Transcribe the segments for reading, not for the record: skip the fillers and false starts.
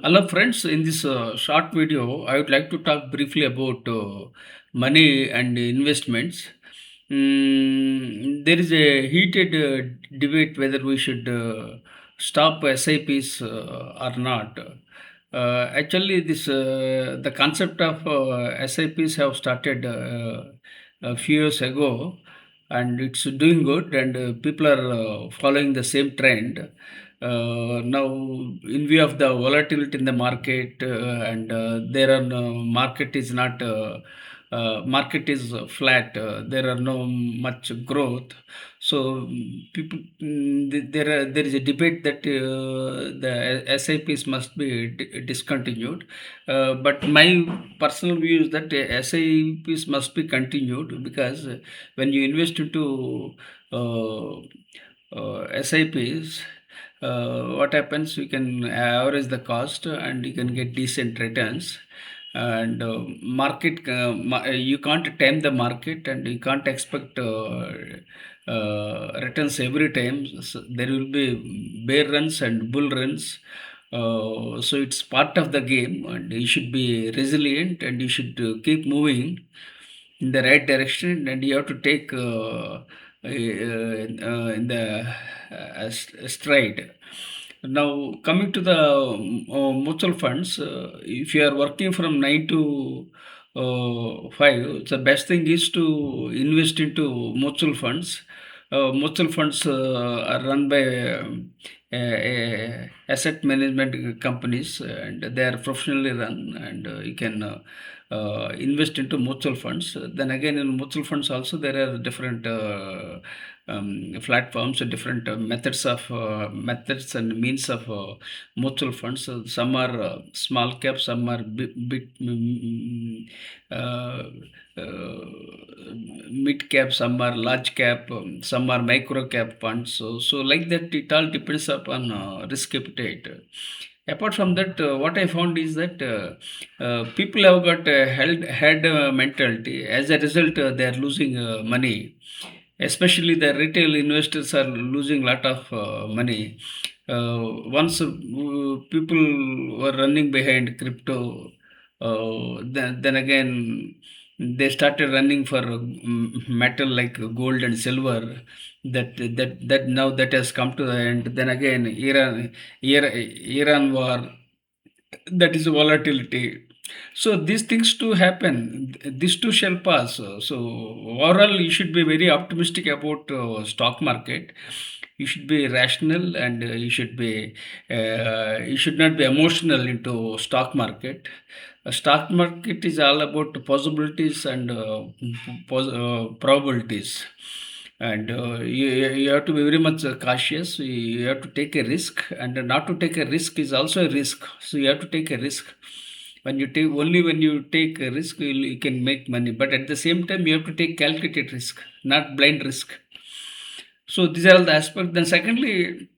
Hello, friends. In this short video, I would like to talk briefly about money and investments. There is a heated debate whether we should stop SIPs or not. Actually, this the concept of SIPs have started a few years ago, and it's doing good, and people are following the same trend. Now, in view of the volatility in the market, and there are no market is not market is flat. There are no much growth. So people there is a debate that the SIPs must be discontinued. But my personal view is that SIPs must be continued because when you invest into SIPs, what happens? You can average the cost and you can get decent returns. And you can't time the market and you can't expect returns every time. So there will be bear runs and bull runs. So it's part of the game, and you should be resilient and you should keep moving in the right direction, and you have to take in the stride. Now, coming to the mutual funds, if you are working from 9 to 5, the best thing is to invest into mutual funds. Mutual funds are run by asset management companies, and they are professionally run, and you can invest into mutual funds. Then again, in mutual funds also there are different platforms and different methods and means of mutual funds. Some are small cap, some are uh, uh, mid cap, some are large cap, some are micro cap funds. So like that, it all depends upon risk appetite. Apart from that, what I found is that people have got had mentality. As a result, they are losing money. Especially the retail investors are losing lot of money. Once people were running behind crypto, then again they started running for metal like gold and silver. That now that has come to the end. Then again, Iran war, that is volatility. So these things too happen. These too shall pass. So overall, you should be very optimistic about stock market. You should be rational, and you should not be emotional into stock market. Stock market is all about possibilities and probabilities, and you have to be very much cautious. You have to take a risk, and not to take a risk is also a risk. So you have to take a risk. When you take a risk, you can make money, but at the same time you have to take calculated risk, not blind risk. So these are all the aspects. Then secondly,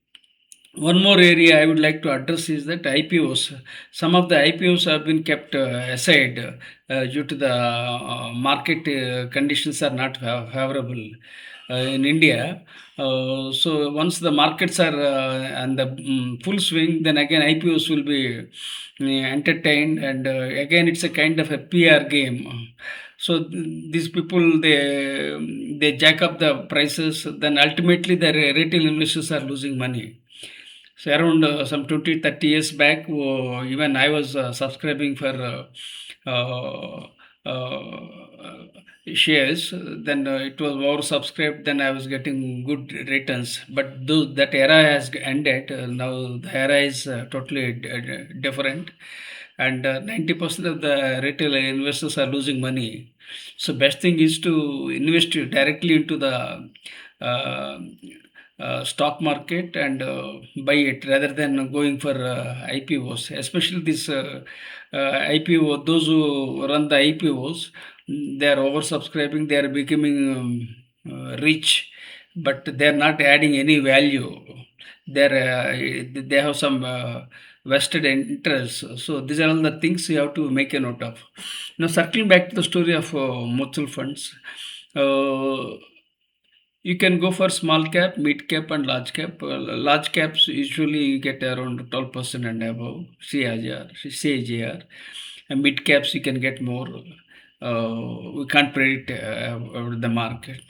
one more area I would like to address is that IPOs. Some of the IPOs have been kept aside due to the market conditions are not favorable in India. So once the markets are and the full swing, then again IPOs will be entertained, and again it's a kind of a PR game. So these people, they jack up the prices, then ultimately the retail investors are losing money. So around some 20, 30 years back, even I was subscribing for uh, uh, shares. Then it was oversubscribed. Then I was getting good returns. But that era has ended. Now the era is totally different, and 90% of the retail investors are losing money. So best thing is to invest directly into the uh, stock market and buy it rather than going for IPOs. Especially this IPO, those who run the IPOs, they are oversubscribing, they are becoming rich, but they are not adding any value. They have some vested interests. So these are all the things you have to make a note of. Now, circling back to the story of mutual funds. Uh, You can go for small cap, mid cap, and large cap. Large caps usually get around 12% and above CAGR. And mid caps you can get more. We can't predict the market.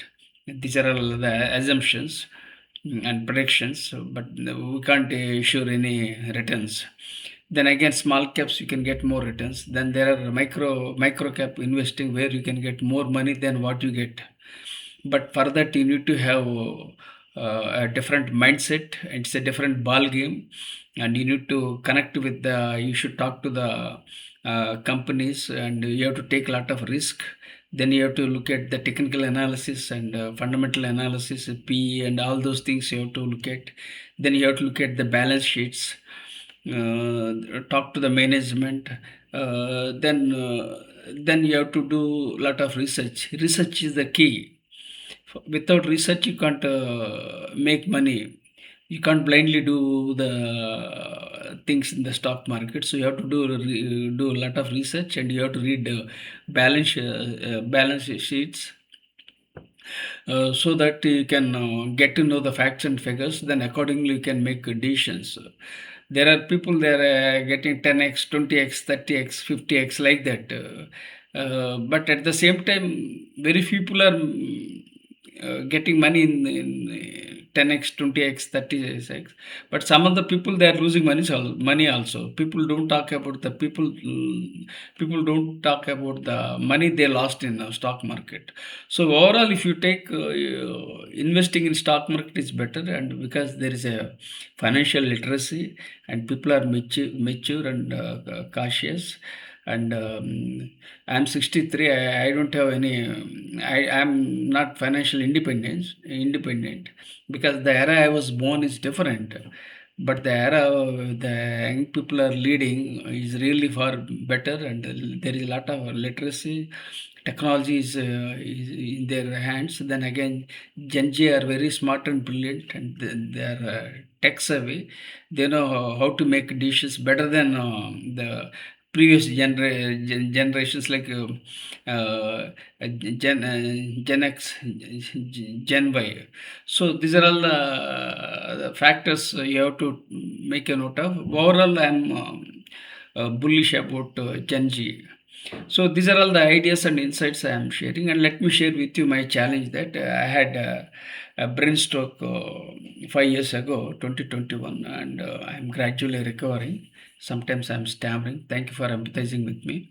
These are all the assumptions and predictions, but we can't assure any returns. Then again, small caps you can get more returns. Then there are micro cap investing where you can get more money than what you get, but for that you need to have a different mindset. It's a different ball game, and you need to connect with the. You should talk to the companies, and you have to take a lot of risk. Then you have to look at the technical analysis and fundamental analysis, PE, and all those things you have to look at. Then you have to look at the balance sheets, talk to the management. Then you have to do a lot of research. Research is the key. Without research you can't make money. You can't blindly do the things in the stock market, so you have to do a lot of research, and you have to read balance sheets, so that you can get to know the facts and figures. Then accordingly you can make decisions. There are people, they are getting 10x, 20x, 30x, 50x, like that. But at the same time, very few people are getting money in 10x, 20x, 30x. But some of the people, they are losing money also. People don't talk about the money they lost in the stock market. So overall, if you take investing in stock market is better, and because there is a financial literacy, and people are mature and cautious. And I'm 63. I don't have any. I'm not financial independent, because the era I was born is different. But the era the young people are leading is really far better, and there is a lot of literacy. Technology is in their hands. Then again, Gen Z are very smart and brilliant, and they are tech savvy. They know how to make dishes better than the previous generations, like Gen X, Gen Y. So these are all the factors you have to make a note of. Overall, I'm bullish about Gen Z. So these are all the ideas and insights I am sharing. And let me share with you my challenge that I had a brain stroke 5 years ago, 2021, and I am gradually recovering. Sometimes I am stammering. Thank you for empathizing with me.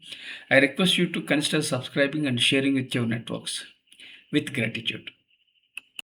I request you to consider subscribing and sharing with your networks. With gratitude.